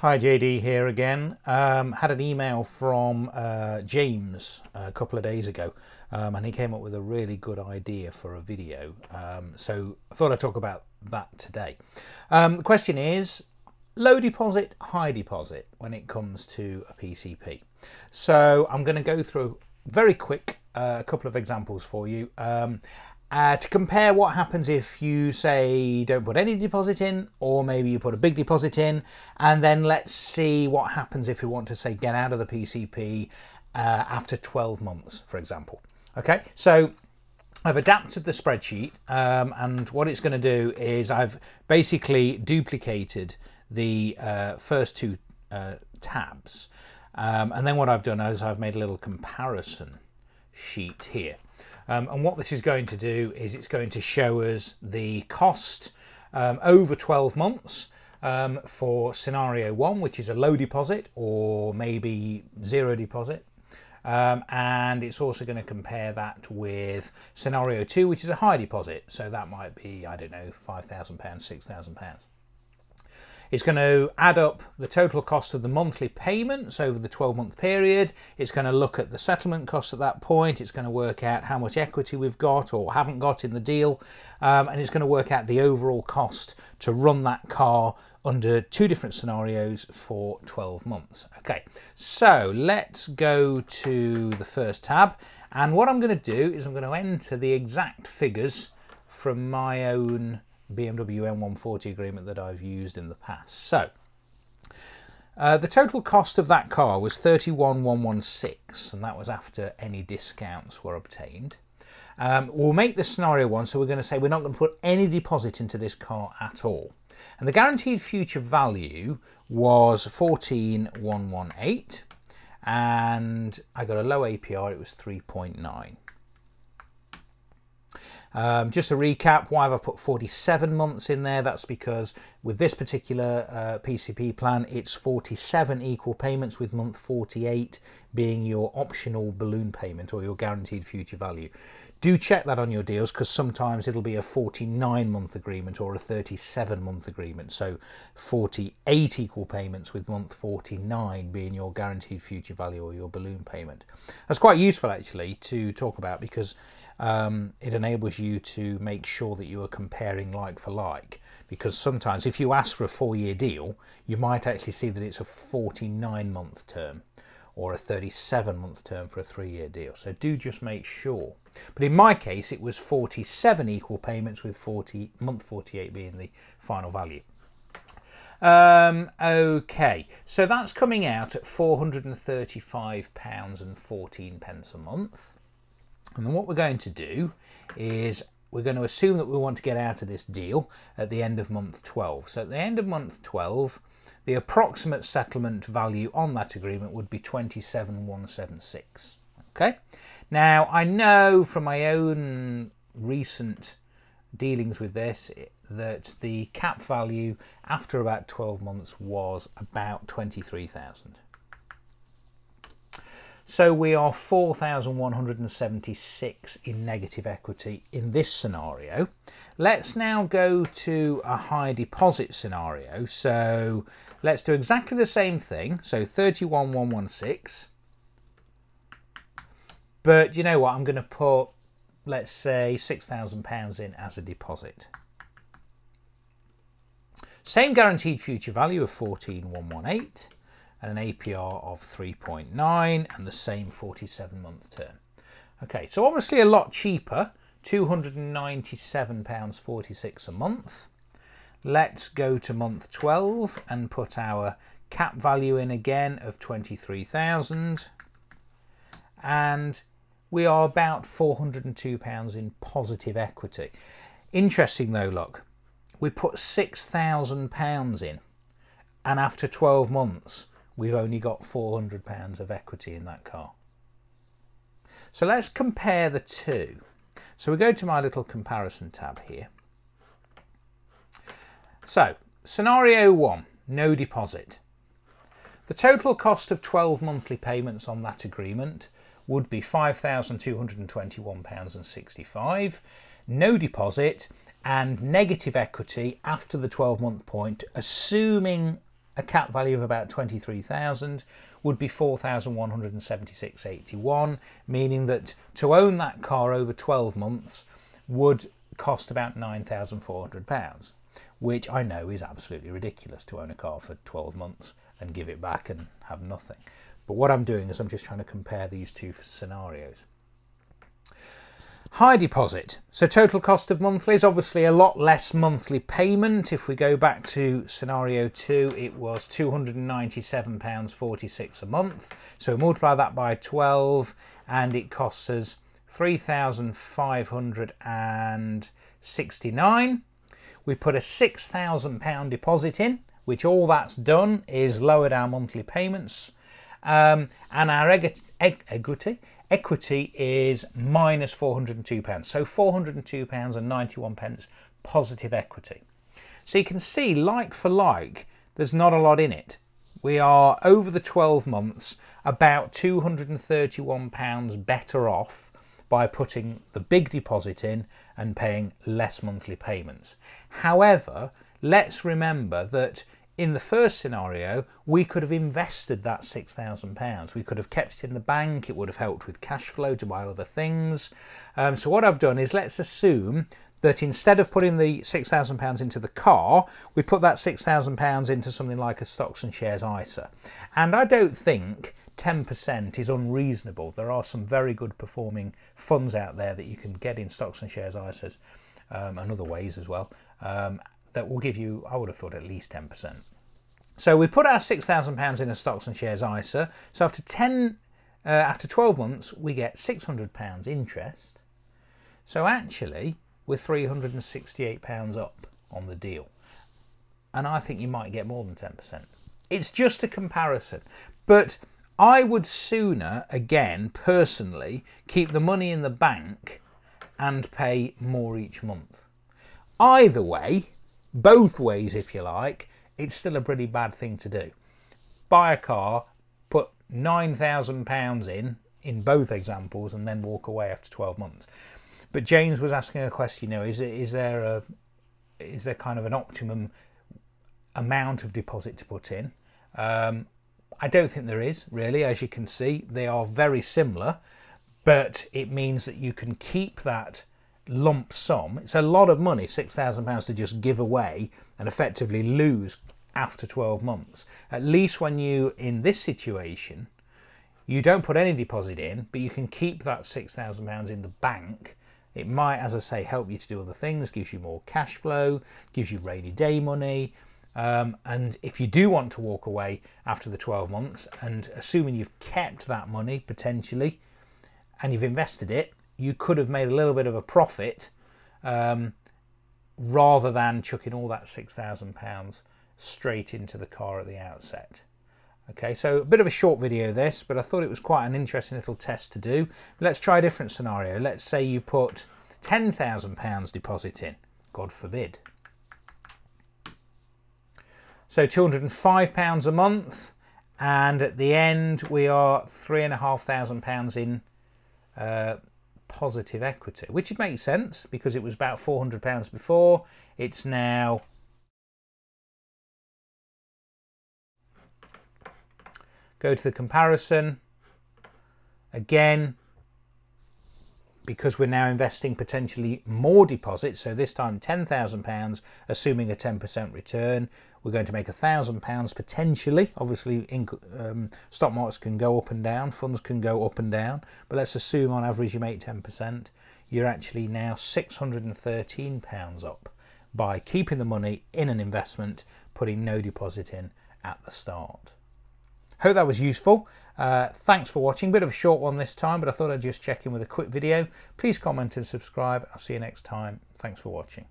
Hi, JD here again. Had an email from James a couple of days ago, and he came up with a really good idea for a video. So I thought I'd talk about that today. The question is low deposit, high deposit when it comes to a PCP. So I'm going to go through very quick a couple of examples for you. To compare what happens if you say don't put any deposit in, or maybe you put a big deposit in, and then let's see what happens if you want to say get out of the PCP after 12 months, for example. Okay, so I've adapted the spreadsheet, and what it's going to do is I've basically duplicated the first two tabs, and then what I've done is I've made a little comparison sheet here. And what this is going to do is it's going to show us the cost over 12 months for scenario 1, which is a low deposit or maybe zero deposit. And it's also going to compare that with scenario 2, which is a high deposit. So that might be, I don't know, £5,000, £6,000. It's going to add up the total cost of the monthly payments over the 12-month period. It's going to look at the settlement costs at that point. It's going to work out how much equity we've got or haven't got in the deal. And it's going to work out the overall cost to run that car under two different scenarios for 12 months. Okay, so let's go to the first tab. And what I'm going to do is I'm going to enter the exact figures from my own BMW M140 agreement that I've used in the past. So the total cost of that car was 31,116, and that was after any discounts were obtained. We'll make this scenario 1, so we're going to say we're not going to put any deposit into this car at all. And the guaranteed future value was 14,118, and I got a low APR, it was 3.9. Just a recap, why have I put 47 months in there? That's because with this particular PCP plan, it's 47 equal payments, with month 48 being your optional balloon payment or your guaranteed future value. Do check that on your deals, because sometimes it'll be a 49-month agreement or a 37-month agreement. So 48 equal payments with month 49 being your guaranteed future value or your balloon payment. That's quite useful actually to talk about, because it enables you to make sure that you are comparing like for like, because sometimes if you ask for a 4-year deal, you might actually see that it's a 49-month term or a 37-month term for a 3-year deal. So do just make sure. But in my case, it was 47 equal payments, with month 48 being the final value. Okay, so that's coming out at £435.14 a month. And then what we're going to do is we're going to assume that we want to get out of this deal at the end of month 12. So at the end of month 12, the approximate settlement value on that agreement would be 27,176. Okay. Now I know from my own recent dealings with this that the cap value after about 12 months was about 23,000. So we are 4,176 in negative equity in this scenario. Let's now go to a high deposit scenario. So let's do exactly the same thing. So 31,116. But you know what? I'm going to put, let's say, £6,000 in as a deposit. Same guaranteed future value of 14,118. And an APR of 3.9 and the same 47-month term. Okay, so obviously a lot cheaper, £297.46 a month. Let's go to month 12 and put our cap value in again of 23,000. And we are about £402 in positive equity. Interesting though, look, we put £6,000 in, and after 12 months, we've only got £400 of equity in that car. So let's compare the two. So we go to my little comparison tab here. So scenario 1, no deposit. The total cost of 12 monthly payments on that agreement would be £5,221.65, no deposit and negative equity after the 12-month point, assuming a cap value of about 23,000 would be 4,176.81, meaning that to own that car over 12 months would cost about £9,400, which I know is absolutely ridiculous, to own a car for 12 months and give it back and have nothing. But what I'm doing is I'm just trying to compare these two scenarios. High deposit. So total cost of monthly is obviously a lot less monthly payment. If we go back to scenario 2, it was £297.46 a month. So multiply that by 12 and it costs us £3,569. We put a £6,000 deposit in, which all that's done is lowered our monthly payments. And our equity is minus £402. So £402.91 positive equity. So you can see, like for like, there's not a lot in it. We are, over the 12 months, about £231 better off by putting the big deposit in and paying less monthly payments. However, let's remember that in the first scenario, we could have invested that £6,000. We could have kept it in the bank. It would have helped with cash flow to buy other things. So what I've done is, let's assume that instead of putting the £6,000 into the car, we put that £6,000 into something like a stocks and shares ISA. And I don't think 10% is unreasonable. There are some very good performing funds out there that you can get in stocks and shares ISAs and other ways as well, that will give you, I would have thought, at least 10%. So we put our £6,000 in a stocks and shares ISA. So after 12 months, we get £600 interest. So actually, we're £368 up on the deal. And I think you might get more than 10%. It's just a comparison. But I would sooner, again, personally, keep the money in the bank and pay more each month. Either way, both ways if you like, it's still a pretty bad thing to do. Buy a car, put £9,000 in both examples, and then walk away after 12 months. But James was asking a question, you know, is there kind of an optimum amount of deposit to put in? I don't think there is, really. As you can see, they are very similar, but it means that you can keep that lump sum. It's a lot of money, £6,000 to just give away and effectively lose after 12 months. At least when you, in this situation, you don't put any deposit in, but you can keep that £6,000 in the bank. It might, as I say, help you to do other things, gives you more cash flow, gives you rainy day money. And if you do want to walk away after the 12 months, and assuming you've kept that money potentially and you've invested it, you could have made a little bit of a profit rather than chucking all that £6,000 straight into the car at the outset. Okay, so a bit of a short video this, but I thought it was quite an interesting little test to do. Let's try a different scenario. Let's say you put £10,000 deposit in, God forbid. So £205 a month, and at the end we are £3,500 in positive equity, which makes sense because it was about £400 before. It's now go to the comparison again, because we're now investing potentially more deposits, so this time £10,000, assuming a 10% return, we're going to make £1,000 potentially. Obviously, stock markets can go up and down, funds can go up and down, but let's assume on average you make 10%. You're actually now £613 up by keeping the money in an investment, putting no deposit in at the start. Hope that was useful. Thanks for watching. Bit of a short one this time, but I thought I'd just check in with a quick video. Please comment and subscribe. I'll see you next time. Thanks for watching.